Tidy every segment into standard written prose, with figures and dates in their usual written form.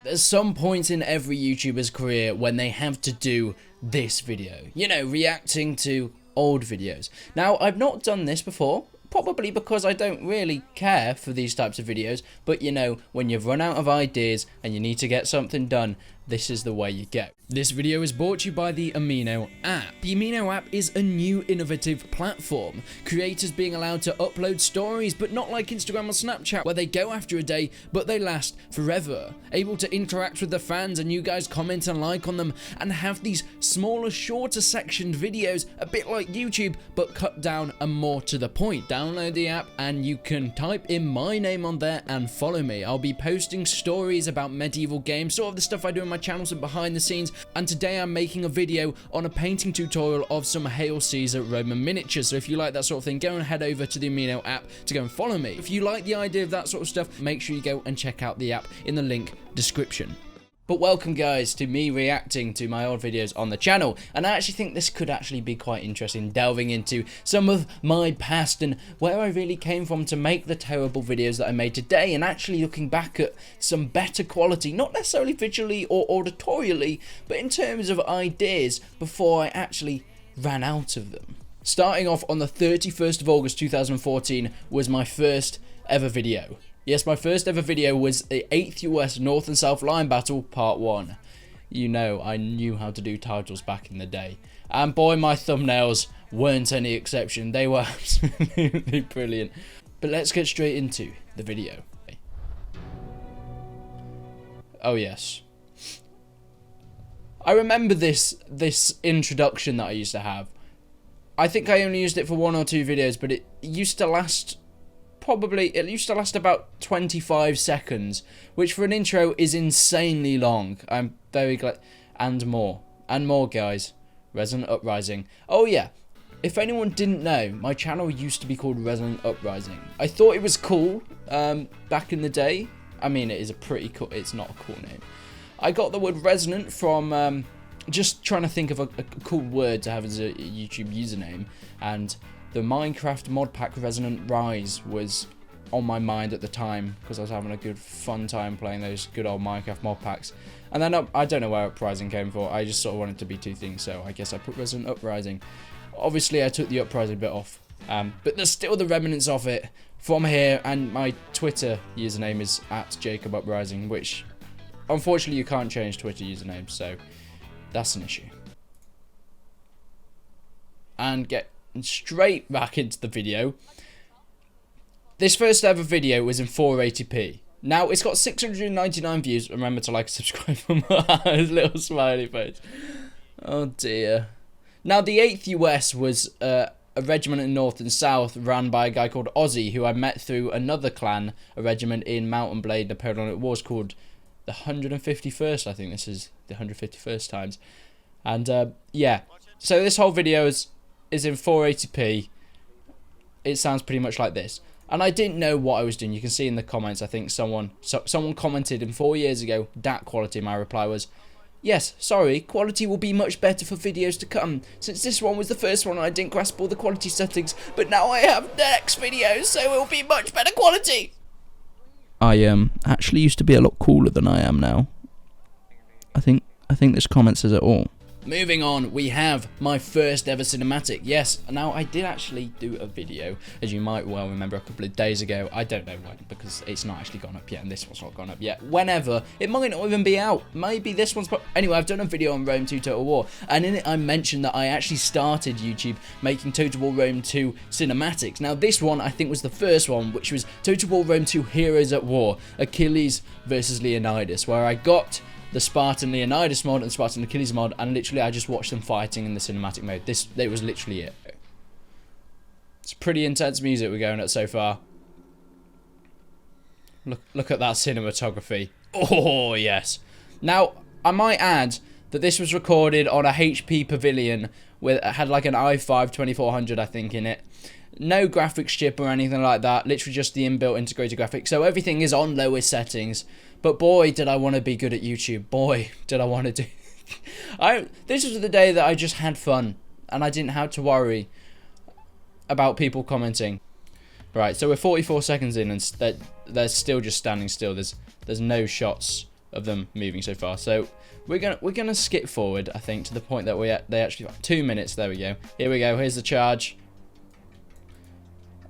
There's some points in every YouTuber's career when they have to do this video. You know, reacting to old videos. Now, I've not done this before, probably because I don't really care for these types of videos, but you know, when you've run out of ideas and you need to get something done, this is the way you go. This video is brought to you by the Amino app. The Amino app is a new innovative platform. Creators being allowed to upload stories, but not like Instagram or Snapchat where they go after a day, but they last forever. Able to interact with the fans and you guys comment and like on them, and have these smaller, shorter sectioned videos, a bit like YouTube, but cut down and more to the point. Download the app and you can type in my name on there and follow me. I'll be posting stories about medieval games, sort of the stuff I do on my channels and behind the scenes, and today I'm making a video on a painting tutorial of some Hail Caesar Roman miniatures. So if you like that sort of thing, go and head over to the Amino app to go and follow me. If you like the idea of that sort of stuff, make sure you go and check out the app in the link description. But welcome guys to me reacting to my old videos on the channel, and I actually think this could actually be quite interesting, delving into some of my past and where I really came from to make the terrible videos that I made today, and actually looking back at some better quality, not necessarily visually or auditorially, but in terms of ideas before I actually ran out of them. Starting off on the 31st of August 2014 was my first ever video. Yes, my first ever video was the 8th US North and South Line Battle Part 1. You know, I knew how to do titles back in the day. And boy, my thumbnails weren't any exception. They were absolutely brilliant. But let's get straight into the video. Oh yes. I remember this introduction that I used to have. I think I only used it for 1 or 2 videos, but it used to last... it used to last about 25 seconds, which for an intro is insanely long. I'm very glad. And more guys. Resonant Uprising. Oh yeah, if anyone didn't know, my channel used to be called Resonant Uprising. I thought it was cool back in the day. I mean, it is a pretty cool, it's not a cool name. I got the word resonant from just trying to think of a cool word to have as a YouTube username, and the Minecraft mod pack Resonant Rise was on my mind at the time because I was having a good fun time playing those good old Minecraft mod packs. And then I don't know where Uprising came from. I just sort of wanted to be 2 things, so I guess I put Resonant Uprising. Obviously I took the Uprising bit off, but there's still the remnants of it from here, and my Twitter username is @JacobUprising, which unfortunately you can't change Twitter usernames, so that's an issue. And get straight back into the video. This first ever video was in 480p. Now it's got 699 views. Remember to like and subscribe for more. His little smiley face. Oh dear. Now the 8th US was a regiment in North and South ran by a guy called Ozzy, who I met through another clan, a regiment in Mountain Blade Napoleonic Wars called the 151st. I think this is the 151st times. And yeah, so this whole video is in 480p. It sounds pretty much like this, and I didn't know what I was doing. You can see in the comments, I think someone commented in 4 years ago, that quality. My reply was, yes, sorry, quality will be much better for videos to come, since this one was the first one and I didn't grasp all the quality settings, but now I have the next videos, so it will be much better quality. I actually used to be a lot cooler than I am now. I think this comment says it all. Moving on, we have my first ever cinematic. Yes, now I did actually do a video, as you might well remember, a couple of days ago. I don't know when, because it's not actually gone up yet, and this one's not gone up yet. Whenever. It might not even be out. Maybe this one's... Anyway, I've done a video on Rome 2 Total War, and in it I mentioned that I actually started YouTube making Total War Rome 2 cinematics. Now this one, I think, was the first one, which was Total War Rome 2 Heroes at War, Achilles versus Leonidas, where I got the Spartan Leonidas mod and Spartan Achilles mod, and literally I just watched them fighting in the cinematic mode. It was literally it. It's pretty intense music we're going at so far. Look at that cinematography. Oh yes. Now I might add that this was recorded on a HP Pavilion with had like an i5 2400 I think in it. No graphics chip or anything like that, literally just the inbuilt integrated graphics, so everything is on lowest settings. But boy, did I want to be good at YouTube. Boy, did I want to do... This was the day that I just had fun, and I didn't have to worry about people commenting. Right, so we're 44 seconds in, and they're still just standing still. There's no shots of them moving so far. So we're gonna skip forward, I think, to the point that they actually 2 minutes. There we go. Here we go. Here's the charge.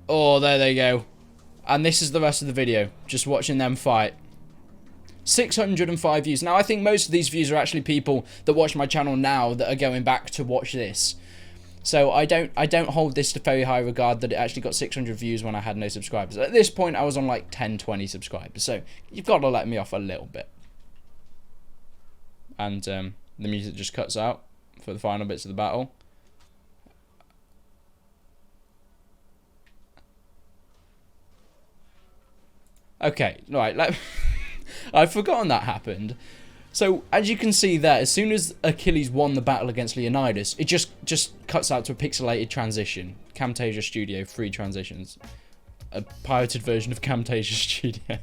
Oh, there they go. And this is the rest of the video, just watching them fight. 605 views. Now, I think most of these views are actually people that watch my channel now that are going back to watch this. So I don't hold this to very high regard that it actually got 600 views when I had no subscribers. At this point, I was on like 10, 20 subscribers. So you've got to let me off a little bit. And the music just cuts out for the final bits of the battle. Okay, right. I've forgotten that happened. So, as you can see there, as soon as Achilles won the battle against Leonidas, it just cuts out to a pixelated transition. Camtasia Studio, free transitions. A pirated version of Camtasia Studio.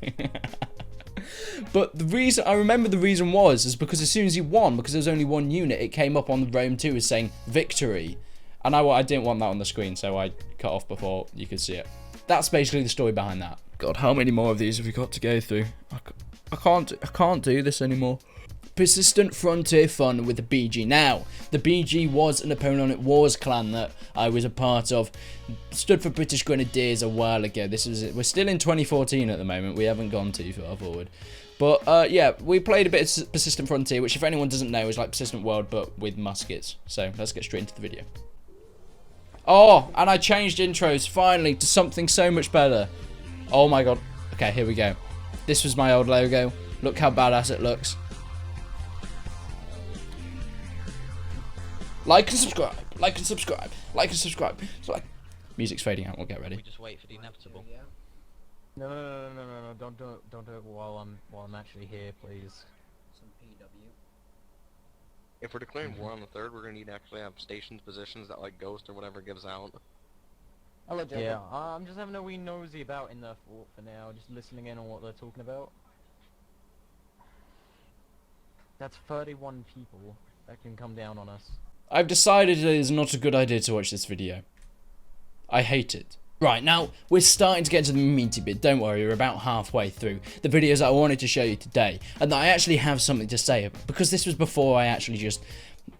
But the reason, I remember the reason is because as soon as he won, because there was only one unit, it came up on Rome 2 as saying victory. And I didn't want that on the screen, so I cut off before you could see it. That's basically the story behind that. God, how many more of these have we got to go through? I can't do this anymore. Persistent Frontier Fun with the BG. Now, the BG was an opponent Wars clan that I was a part of. Stood for British Grenadiers a while ago. We're still in 2014 at the moment. We haven't gone too far forward. But yeah, we played a bit of Persistent Frontier, which if anyone doesn't know is like Persistent World but with muskets. So let's get straight into the video. Oh, and I changed intros finally to something so much better. Oh my god. Okay, here we go. This was my old logo. Look how badass it looks. Like and subscribe. Like and subscribe. Like and subscribe. So like, music's fading out. We'll get ready. We just wait for the inevitable. No, don't do it while I'm actually here, please. Some PW. If we're declaring war on the 3rd, we're gonna need to actually have stations, positions that like Ghost or whatever gives out. Yeah, I'm just having a wee nosy about in the fort for now, just listening in on what they're talking about. That's 31 people that can come down on us. I've decided it is not a good idea to watch this video. I hate it. Right, now, we're starting to get to the meaty bit. Don't worry, we're about halfway through the videos that I wanted to show you today. And that I actually have something to say about, because this was before I actually just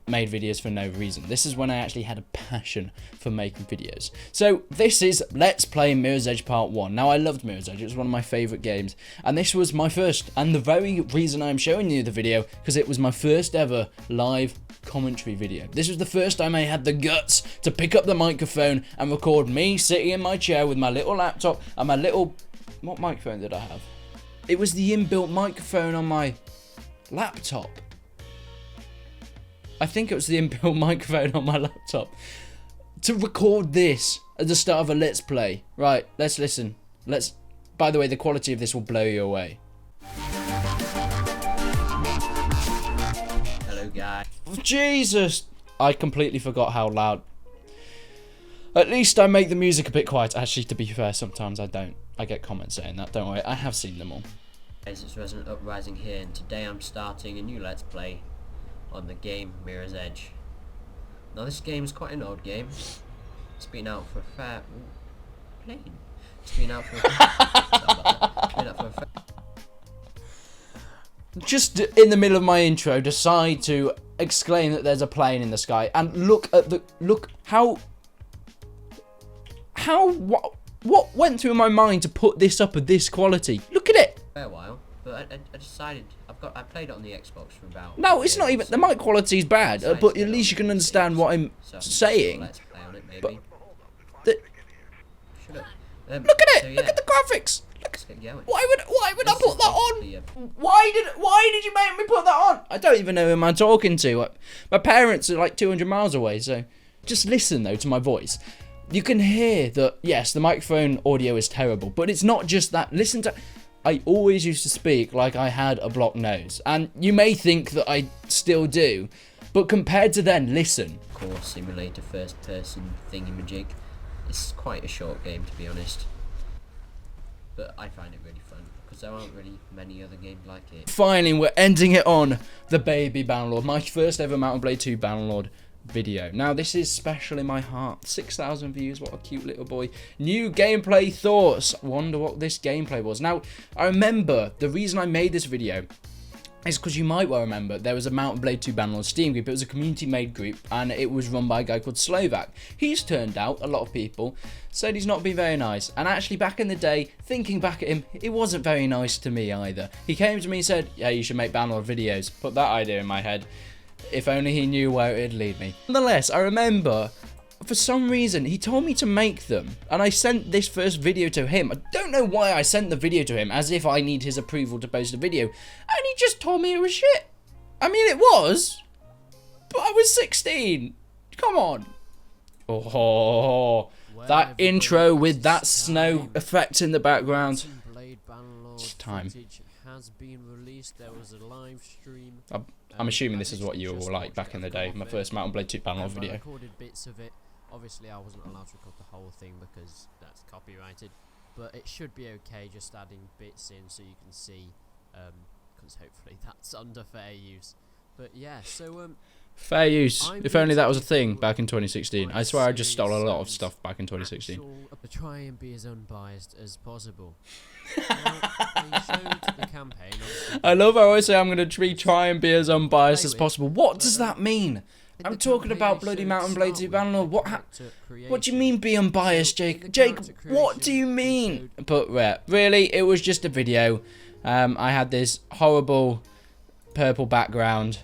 made videos for no reason. This is when I actually had a passion for making videos. So this is Let's Play Mirror's Edge Part 1. Now, I loved Mirror's Edge. It was one of my favourite games. And this was my first, and the very reason I'm showing you the video, because it was my first ever live commentary video. This was the first time I had the guts to pick up the microphone and record me sitting in my chair with my little laptop and my little... What microphone did I have? It was the inbuilt microphone on my laptop. I think it was the inbuilt microphone on my laptop. To record this at the start of a Let's Play. Right, let's listen. By the way, the quality of this will blow you away. Hello, guys. Jesus! I completely forgot how loud. At least I make the music a bit quiet. Actually, to be fair, sometimes I don't. I get comments saying that. Don't worry, I have seen them all. Guys, it's Resonant Uprising here, and today I'm starting a new Let's Play on the game Mirror's Edge. Now, this game is quite an old game. It's been out for a fair... Ooh, plane. It's been out for a fair... Just in the middle of my intro, decide to exclaim that there's a plane in the sky, and look how what went through my mind to put this up at this quality. Look at it. fair while, but I decided I played it on the Xbox for about... No, it's not even... The mic quality is bad, but at least you can understand what I'm saying. Let's play on it, maybe. Look at it! So, yeah. Look at the graphics! Why would I put that on? Why did you make me put that on? I don't even know who I'm talking to. My parents are like 200 miles away, so just listen though to my voice. You can hear that, yes, the microphone audio is terrible, but it's not just that. Listen to... I always used to speak like I had a blocked nose, and you may think that I still do, but compared to then, listen. Core simulator first person thingamajig. It's quite a short game, to be honest, but I find it really fun because there aren't really many other games like it. Finally, we're ending it on the baby Bannerlord, my first ever Mount & Blade 2 Bannerlord video. Now, this is special in my heart. 6,000 views, what a cute little boy. New gameplay thoughts. Wonder what this gameplay was. Now, I remember the reason I made this video is because you might well remember there was a Mount and Blade 2 Bannerlord Steam group. It was a community-made group, and it was run by a guy called Slovak. He's turned out, a lot of people said he's not been very nice. And actually, back in the day, thinking back at him, it wasn't very nice to me either. He came to me and said, yeah, you should make Bannerlord videos. Put that idea in my head. If only he knew where it'd lead me. Nonetheless, I remember, for some reason, he told me to make them, and I sent this first video to him. I don't know why I sent the video to him, as if I need his approval to post a video, and he just told me it was shit. I mean, it was, but I was 16. Come on. Oh, that intro with that snow effect in the background. It's time. I'm assuming this is what you were like back in the day. My first Mount and Blade 2 Bannerlord video. Obviously, I wasn't allowed to record the whole thing because that's copyrighted, but it should be okay just adding bits in so you can see, because hopefully that's under fair use. But yeah, so fair use. If only that was a thing back in 2016. I swear I just stole a lot of stuff back in 2016. Try and be as unbiased as possible. I showed the campaign. I love how I say I'm going to try and be as unbiased as possible. What does that mean? I'm talking about bloody Mount and Blade 2 Bannerlord. What do you mean be unbiased, Jake? Jake, what do you mean? But really, it was just a video. I had this horrible purple background.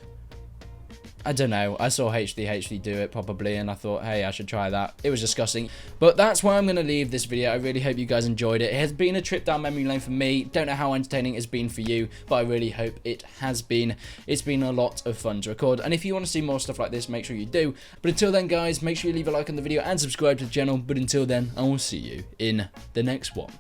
I don't know. I saw HD do it probably, and I thought, hey, I should try that. It was disgusting. But that's where I'm going to leave this video. I really hope you guys enjoyed it. It has been a trip down memory lane for me. Don't know how entertaining it's been for you, but I really hope it has been. It's been a lot of fun to record. And if you want to see more stuff like this, make sure you do. But until then, guys, make sure you leave a like on the video and subscribe to the channel. But until then, I will see you in the next one.